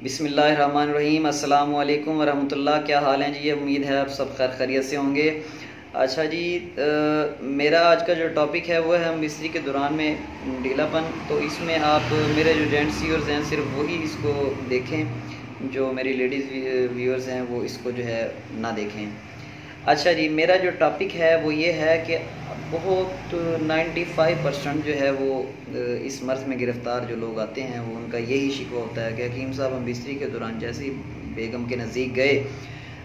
बिस्मिल्लाहिर्रहमानिर्रहीम। अस्सलाम वालेकुम वरहमतुल्लाह। क्या हाल हैं जी? ये उम्मीद है आप सब खैर खैरियत से होंगे। अच्छा जी, मेरा आज का जो टॉपिक है वो है हम मिस्त्री के दौरान में ढीलापन। तो इसमें आप मेरे जो जेंट्स व्यूअर्स हैं सिर्फ वही इसको देखें, जो मेरी लेडीज़ व्यूअर्स हैं वो इसको जो है ना देखें। अच्छा जी, मेरा जो टॉपिक है वो ये है कि बहुत 95% जो है वो इस मर्ज़ में गिरफ़्तार जो लोग आते हैं वो उनका यही शिकवा होता है कि हकीम साहब हम बिस्तरी के दौरान जैसे ही बेगम के नज़दीक गए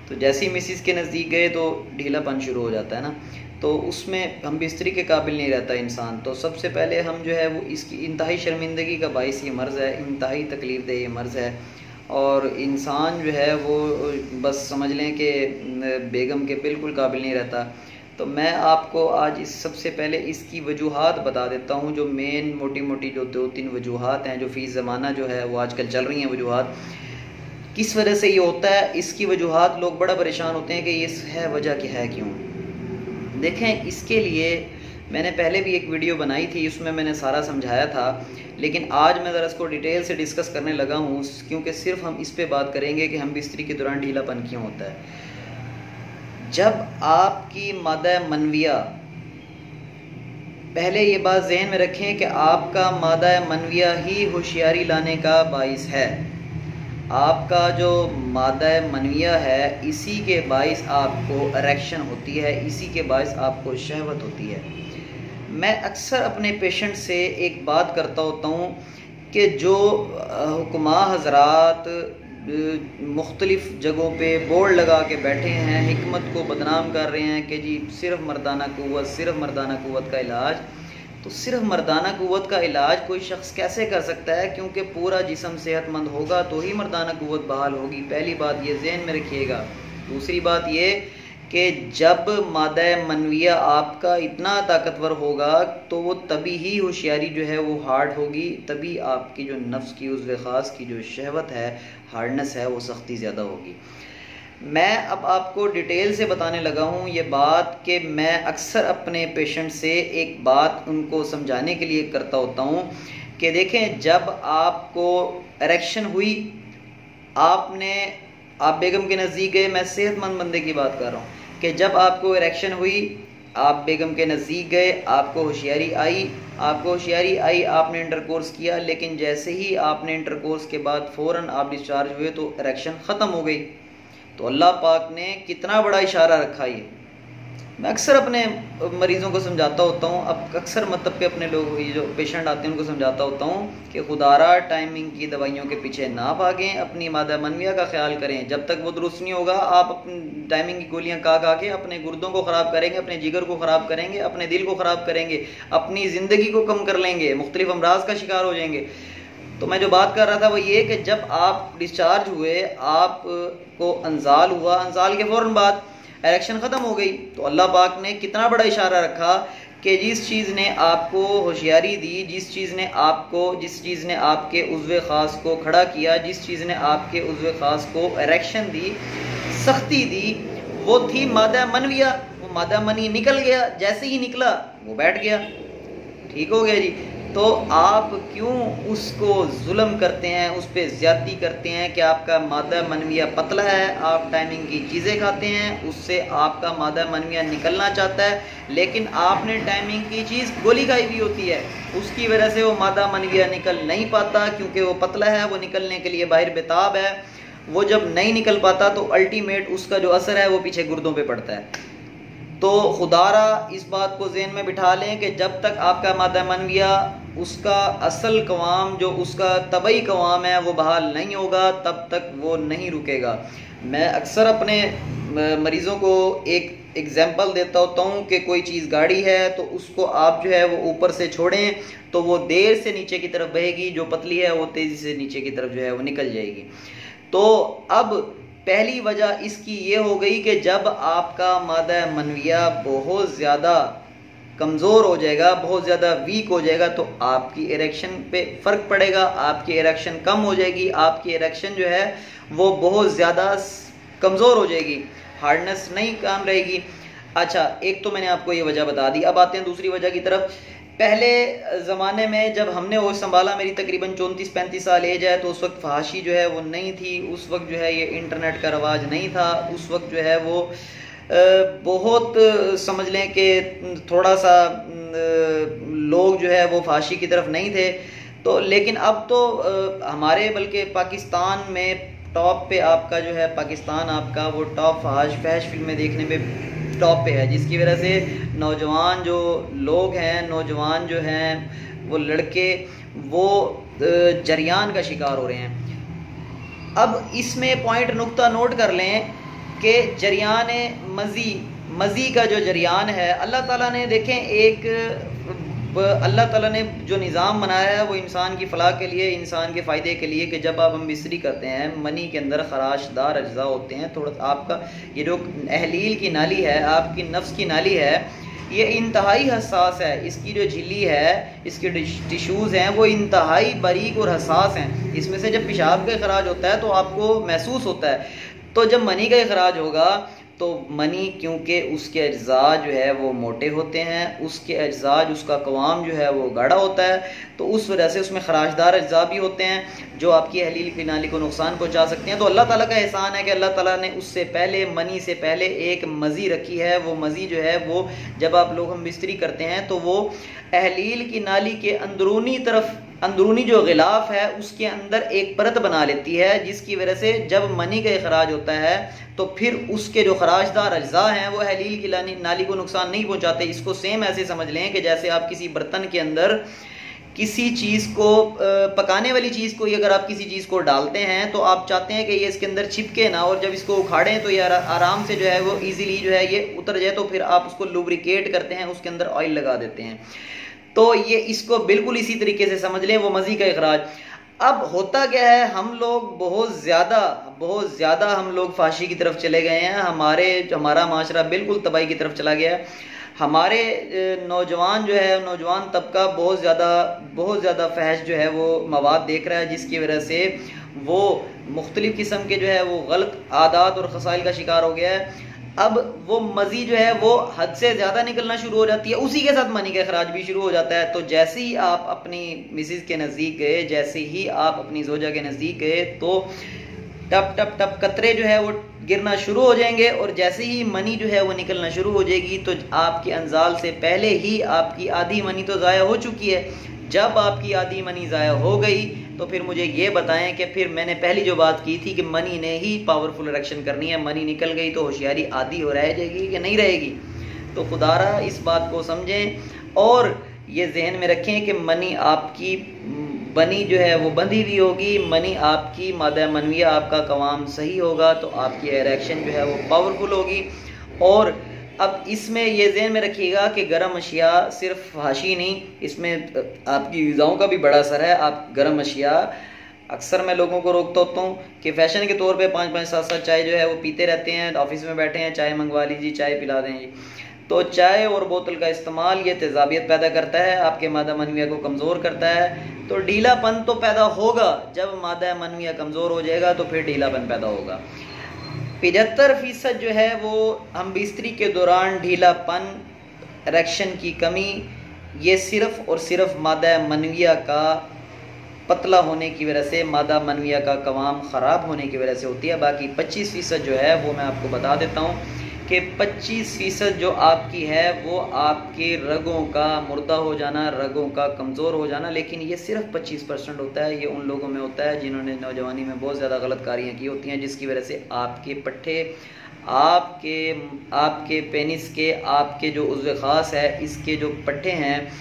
तो जैसे ही मिसिस के नज़दीक गए तो ढीलापन शुरू हो जाता है ना, तो उसमें हम बिस्तरी के काबिल नहीं रहता इंसान। तो सबसे पहले हम जो है वो इसकी इंतहाई शर्मिंदगी का बाइस ये मर्ज़ है, इंतहाई तकलीफ़ दे ये मर्ज़ है। और इंसान जो है वो बस समझ लें कि बेगम के बिल्कुल काबिल नहीं रहता। तो मैं आपको आज इस सबसे पहले इसकी वजूहात बता देता हूँ, जो मेन मोटी मोटी जो 2-3 वजूहात हैं जो फ़ी ज़माना जो है वो आजकल चल रही हैं वजूहात, किस वजह से ये होता है। इसकी वजूहात लोग बड़ा परेशान होते हैं कि ये है वजह क्या है, क्यों। देखें, इसके लिए मैंने पहले भी एक वीडियो बनाई थी, उसमें मैंने सारा समझाया था, लेकिन आज मैं ज़रा इसको डिटेल से डिस्कस करने लगा हूँ क्योंकि सिर्फ हम इस पे बात करेंगे कि हम बिस्तरी के दौरान ढीलापन क्यों होता है। जब आपकी मादा मनविया, पहले ये बात जहन में रखें कि आपका मादा मनविया ही होशियारी लाने का बाइस है। आपका जो मादा मनविया है इसी के बाइस आपको इरेक्शन होती है, इसी के बाइस आपको शहवत होती है। मैं अक्सर अपने पेशेंट से एक बात करता होता हूँ कि जो हुक्मा हजरात मुख्तलिफ़ जगहों पे बोर्ड लगा के बैठे हैं, हिकमत को बदनाम कर रहे हैं कि जी सिर्फ मर्दाना क़ुव्वत, सिर्फ मर्दाना क़ुव्वत का इलाज। तो सिर्फ मर्दाना क़ुव्वत का इलाज कोई शख्स कैसे कर सकता है? क्योंकि पूरा जिस्म सेहतमंद होगा तो ही मर्दाना क़ुव्वत बहाल होगी। पहली बात ये जहन में रखिएगा। दूसरी बात ये कि जब मादा मनविया आपका इतना ताकतवर होगा तो वो तभी ही होशियारी जो है वो हार्ड होगी, तभी आपकी जो नफ्स की उज़्व ख़ास की जो शहवत है, हार्डनेस है, वो सख्ती ज़्यादा होगी। मैं अब आपको डिटेल से बताने लगा हूँ ये बात कि मैं अक्सर अपने पेशेंट से एक बात उनको समझाने के लिए करता होता हूँ कि देखें, जब आपको इरेक्शन हुई, आप बेगम के नज़दीक गए, मैं सेहतमंद बंदे की बात कर रहा हूँ, कि जब आपको इरेक्शन हुई, आप बेगम के नज़दीक गए, आपको होशियारी आई, आपने इंटरकोर्स किया, लेकिन जैसे ही आपने इंटरकोर्स के बाद फ़ौरन आप डिस्चार्ज हुए तो इरेक्शन ख़त्म हो गई। तो अल्लाह पाक ने कितना बड़ा इशारा रखा। ये मैं अक्सर अपने मरीज़ों को समझाता होता हूँ, अब अक्सर मतलब के अपने लोग जो पेशेंट आते हैं उनको समझाता होता हूँ कि खुदारा टाइमिंग की दवाइयों के पीछे ना भागें, अपनी मादा मनविया का ख्याल करें। जब तक वो दुरुस्त नहीं होगा आप अपनी टाइमिंग की गोलियाँ खा के अपने गुर्दों को ख़राब करेंगे, अपने जिगर को ख़राब करेंगे, अपने दिल को ख़राब करेंगे, अपनी ज़िंदगी को कम कर लेंगे, मुख्तलिफ अमराज का शिकार हो जाएंगे। तो मैं जो बात कर रहा था वो ये कि जब आप डिस्चार्ज हुए, आपको अंजाल हुआ, अंजाल के फ़ौरन बाद इरेक्शन ख़त्म हो गई, तो अल्लाह पाक ने कितना बड़ा इशारा रखा कि जिस चीज़ ने आपको होशियारी दी, जिस चीज़ ने आपके उज़्व ख़ास को खड़ा किया, जिस चीज़ ने आपके उज़्व ख़ास को इरेक्शन दी, सख्ती दी, वो थी मादा मनविया। वो मादा मनी निकल गया, जैसे ही निकला वो बैठ गया, ठीक हो गया जी। तो आप क्यों उसको जुल्म करते हैं, उस पर ज़्यादती करते हैं कि आपका मादा मनविया पतला है, आप टाइमिंग की चीज़ें खाते हैं, उससे आपका मादा मनविया निकलना चाहता है, लेकिन आपने टाइमिंग की चीज़ गोली खाई भी होती है, उसकी वजह से वो मादा मनविया निकल नहीं पाता क्योंकि वो पतला है, वो निकलने के लिए बाहर बेताब है। वो जब नहीं निकल पाता तो अल्टीमेट उसका जो असर है वो पीछे गुर्दों पर पड़ता है। तो खुदारा इस बात को ज़हन में बिठा लें कि जब तक आपका मादा मनविया, उसका असल कवाम जो उसका तबई कवाम है वो बहाल नहीं होगा, तब तक वो नहीं रुकेगा। मैं अक्सर अपने मरीज़ों को एक एग्जांपल देता होता हूँ कि कोई चीज़ गाड़ी है तो उसको आप जो है वो ऊपर से छोड़ें तो वो देर से नीचे की तरफ बहेगी, जो पतली है वो तेज़ी से नीचे की तरफ जो है वो निकल जाएगी। तो अब पहली वजह इसकी ये हो गई कि जब आपका मादा मनविया बहुत ज़्यादा कमज़ोर हो जाएगा, बहुत ज़्यादा वीक हो जाएगा, तो आपकी इरेक्शन पे फ़र्क पड़ेगा, आपकी इरेक्शन कम हो जाएगी, आपकी इरेक्शन जो है वो बहुत ज़्यादा कमज़ोर हो जाएगी, हार्डनेस नहीं काम रहेगी। अच्छा, एक तो मैंने आपको ये वजह बता दी। अब आते हैं दूसरी वजह की तरफ पहले ज़माने में जब हमने वो संभाला, मेरी तकरीबन 34-35 साल एज है, तो उस वक्त फहाशी जो है वो नहीं थी, उस वक्त जो है ये इंटरनेट का रवाज नहीं था, उस वक्त जो है वो बहुत समझ लें कि थोड़ा सा लोग जो है वो फहाशी की तरफ नहीं थे। तो लेकिन अब तो हमारे बल्कि पाकिस्तान में टॉप पे आपका जो है, पाकिस्तान आपका वो टॉप फहश फिल्में देखने में टॉप पे है, जिसकी वजह से नौजवान जो लोग हैं, नौजवान जो हैं वो लड़के, वो जरियान का शिकार हो रहे हैं। अब इसमें पॉइंट नुक्ता नोट कर लें कि जरियान मज़ी का जो जरियान है, अल्लाह ताला ने देखें अल्लाह ताला ने जो निज़ाम बनाया है वो इंसान की फ़लाह के लिए, इंसान के फ़ायदे के लिए, कि जब आप हम मिस्री करते हैं, मनी के अंदर खराशदार अज्जा होते हैं, थोड़ा आपका ये जो अहलील की नाली है, आपकी नफ्स की नाली है, ये इंतहाई हसास है। इसकी जो झिल्ली है, इसके टिश्यूज़ हैं, वो इंतहाई बारीक और हसास हैं। इसमें से जब पेशाब का अखराज होता है तो आपको महसूस होता है। तो जब मनी का अखराज होगा तो मनी, क्योंकि उसके अज्जा जो है वो मोटे होते हैं, उसके अज्जा, उसका कवाम जो है वो गाढ़ा होता है, तो उस वजह से उसमें खराशदार अज्जा भी होते हैं जो आपकी अहलील की नाली को नुकसान पहुंचा सकते हैं। तो अल्लाह ताला का एहसान है कि अल्लाह ताला ने उससे पहले, मनी से पहले एक मज़ी रखी है। वो मज़ी जो है वो जब आप लोग हम बिस्तरी करते हैं तो वो अहलील की नाली के अंदरूनी तरफ, अंदरूनी जो गिलाफ है उसके अंदर एक परत बना लेती है, जिसकी वजह से जब मनी का इखराज होता है तो फिर उसके जो खराशदार अज्जा हैं वो अहलील की नाली को नुकसान नहीं पहुंचाते। इसको सेम ऐसे समझ लें कि जैसे आप किसी बर्तन के अंदर किसी चीज़ को, पकाने वाली चीज़ को, अगर आप किसी चीज़ को डालते हैं तो आप चाहते हैं कि ये इसके अंदर चिपके ना, और जब इसको उखाड़ें तो ये आराम से जो है वो ईजिली जो है ये उतर जाए, तो फिर आप उसको लुब्रिकेट करते हैं, उसके अंदर ऑयल लगा देते हैं। तो ये इसको बिल्कुल इसी तरीके से समझ लें, वो मज़ी का इखराज। अब होता क्या है, हम लोग बहुत ज़्यादा हम लोग फाशी की तरफ चले गए हैं, हमारा माशरा बिल्कुल तबाही की तरफ चला गया है। हमारे नौजवान जो है, नौजवान तबका बहुत ज़्यादा फहश जो है वो मवाद देख रहा है, जिसकी वजह से वो मुख्तलिफ़ किस्म के जो है वो गलत आदात और खसाइल का शिकार हो गया है। अब वो मज़ी जो है वो हद से ज़्यादा निकलना शुरू हो जाती है, उसी के साथ मनी का अखराज भी शुरू हो जाता है। तो जैसे ही आप अपनी मिसेज के नज़दीक गए, जैसे ही आप अपनी ज़ोजा के नज़दीक गए, तो टप टप टप कतरे जो है वो गिरना शुरू हो जाएंगे, और जैसे ही मनी जो है वो निकलना शुरू हो जाएगी तो आपके अंजाल से पहले ही आपकी आधी मनी तो ज़ाया हो चुकी है। जब आपकी आधी मनी ज़ाया हो गई तो फिर मुझे ये बताएं कि फिर मैंने पहली जो बात की थी कि मनी ने ही पावरफुल इरेक्शन करनी है, मनी निकल गई तो होशियारी आधी हो रह जाएगी कि नहीं रहेगी। तो खुदारा इस बात को समझें और ये जहन में रखें कि मनी आपकी बनी जो है वो बंधी हुई होगी, मनी आपकी मादा मनविया, आपका कवाम सही होगा तो आपकी इरेक्शन जो है वो पावरफुल होगी। और अब इसमें ये ज़हन में रखिएगा कि गर्म अशिया सिर्फ फहाशी नहीं, इसमें आपकी ग़िज़ाओं का भी बड़ा असर है। आप गर्म अशिया, अक्सर मैं लोगों को रोकता होता हूँ कि फ़ैशन के तौर पे 5-5 7-7 चाय जो है वो पीते रहते हैं, ऑफिस में बैठे हैं, चाय मंगवा लीजिए, चाय पिला दें जी। तो चाय और बोतल का इस्तेमाल ये तेज़ाबियत पैदा करता है, आपके मादा मनविया को कमज़ोर करता है। तो ढीलापन तो पैदा होगा, जब मादा मनविया कमज़ोर हो जाएगा तो फिर ढीलापन पैदा होगा। 75% जो है वो हम बिस्तरी के दौरान ढीलापन, इरेक्शन की कमी, ये सिर्फ़ और सिर्फ मादा मनविया का पतला होने की वजह से, मादा मनविया का कवाम ख़राब होने की वजह से होती है। बाकी 25% जो है वो मैं आपको बता देता हूँ कि 25% जो आपकी है वो आपके रगों का मुर्दा हो जाना, रगों का कमज़ोर हो जाना। लेकिन ये सिर्फ 25% होता है, ये उन लोगों में होता है जिन्होंने नौजवानी में बहुत ज़्यादा गलत कारियाँ की होती हैं, जिसकी वजह से आपके पट्ठे, आपके पेनिस के, आपके जो उज़्व ख़ास है, इसके जो पट्ठे हैं,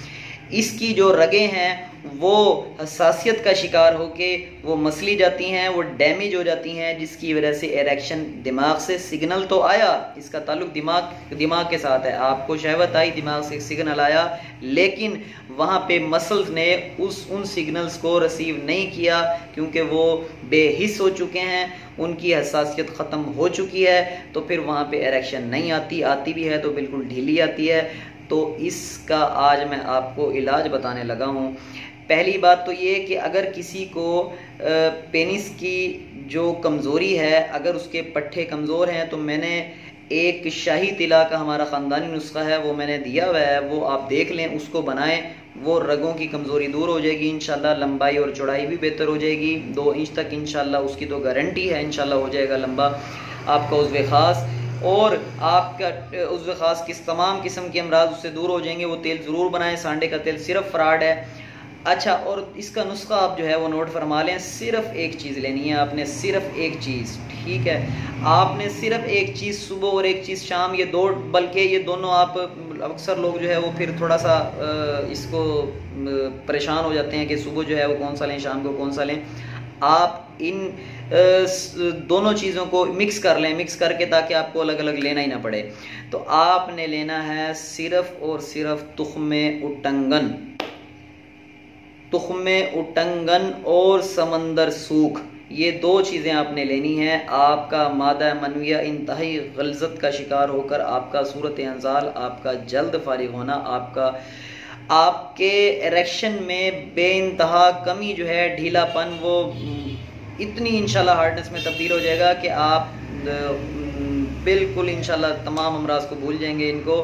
इसकी जो रगें हैं वो हसासियत का शिकार होके वो मसली जाती हैं, वो डैमेज हो जाती हैं, जिसकी वजह से इरेक्शन, दिमाग से सिग्नल तो आया, इसका ताल्लुक दिमाग के साथ है, आपको शहवत आई, दिमाग से सिग्नल आया, लेकिन वहाँ पे मसल्स ने उन सिग्नल्स को रिसीव नहीं किया, क्योंकि वो बेहिस हो चुके हैं, उनकी हसासियत ख़त्म हो चुकी है। तो फिर वहाँ पे इरेक्शन नहीं आती भी है तो बिल्कुल ढीली आती है। तो इसका आज मैं आपको इलाज बताने लगा हूँ। पहली बात तो ये कि अगर किसी को पेनिस की जो कमज़ोरी है, अगर उसके पट्ठे कमज़ोर हैं, तो मैंने एक शाही तिला का हमारा ख़ानदानी नुस्खा है वो मैंने दिया हुआ है, वो आप देख लें, उसको बनाएं वो रगों की कमज़ोरी दूर हो जाएगी इंशाल्लाह। लंबाई और चौड़ाई भी बेहतर हो जाएगी, 2 इंच तक इंशाल्लाह, उसकी तो गारंटी है इंशाल्लाह हो जाएगा लंबा आपका उज़्व ख़ास। और आपका उज़्व ख़ास किस तमाम किस्म के अमराज उससे दूर हो जाएंगे। वो तेल ज़रूर बनाएं, सांडे का तेल सिर्फ फ्राड है। अच्छा, और इसका नुस्खा आप जो है वो नोट फरमा लें। सिर्फ एक चीज़ लेनी है आपने, सिर्फ एक चीज़, ठीक है। आपने सिर्फ एक चीज़ सुबह और एक चीज़ शाम, ये दो, बल्कि ये दोनों आप, अक्सर लोग जो है वो फिर थोड़ा सा इसको परेशान हो जाते हैं कि सुबह जो है वो कौन सा लें, शाम को कौन सा लें। आप इन दोनों चीज़ों को मिक्स कर लें, मिक्स करके, ताकि आपको अलग अलग लेना ही ना पड़े। तो आपने लेना है सिर्फ और सिर्फ तुख्मे उटंगन, तुख्मे उटंगन और समंदर सूख, ये 2 चीज़ें आपने लेनी है। आपका मादा मनविया इंतहाई गलजत का शिकार होकर आपका सूरत अंजाल, आपका जल्द फारिग होना, आपके इरेक्शन में बेइंतहा कमी जो है, ढीलापन, वो इतनी इंशाल्लाह हार्डनेस में तब्दील हो जाएगा कि आप बिल्कुल इंशाल्लाह तमाम अमराज को भूल जाएंगे। इनको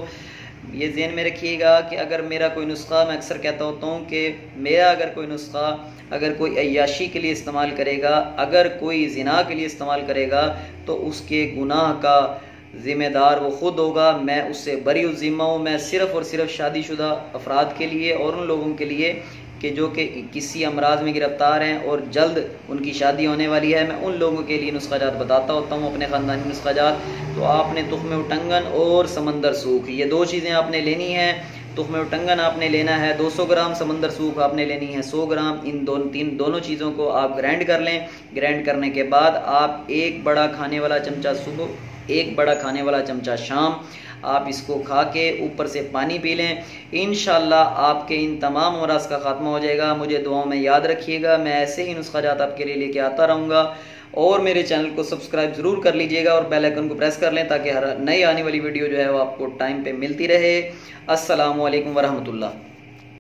ये ज़हन में रखिएगा कि अगर मेरा कोई नुस्खा, मैं अक्सर कहता होता हूँ कि मेरा अगर कोई नुस्खा अगर कोई अय्याशी के लिए इस्तेमाल करेगा, अगर कोई ज़िना के लिए इस्तेमाल करेगा, तो उसके गुनाह का ज़िम्मेदार वो ख़ुद होगा। मैं उससे बरी ज़िम्मा हूँ। मैं सिर्फ़ और सिर्फ शादीशुदा अफराद के लिए और उन लोगों के लिए कि जो कि किसी अमराज में गिरफ़्तार हैं और जल्द उनकी शादी होने वाली है, मैं उन लोगों के लिए नुस्ख़ाजात बताता होता हूँ, अपने ख़ानदानी नुस्ख़ाजात। तो आपने तुख्मे उटंगन और समंदर सूख, ये 2 चीज़ें आपने लेनी है। तुख्मे उटंगन आपने लेना है 200 ग्राम, समंदर सूख आपने लेनी है 100 ग्राम। इन दोनों चीज़ों को आप ग्राइंड कर लें। ग्राइंड करने के बाद आप 1 बड़ा खाने वाला चमचा सुबह, 1 बड़ा खाने वाला चमचा शाम, आप इसको खा के ऊपर से पानी पी लें। इंशाल्लाह आपके इन तमाम अमराज का खात्मा हो जाएगा। मुझे दुआओं में याद रखिएगा। मैं ऐसे ही नुस्ख़ाजात आपके लिए लेके आता रहूँगा। और मेरे चैनल को सब्सक्राइब ज़रूर कर लीजिएगा और बेल आइकन को प्रेस कर लें, ताकि हर नई आने वाली वीडियो जो है वो आपको टाइम पे मिलती रहे। अस्सलामु अलैकुम वरहमतुल्लाह।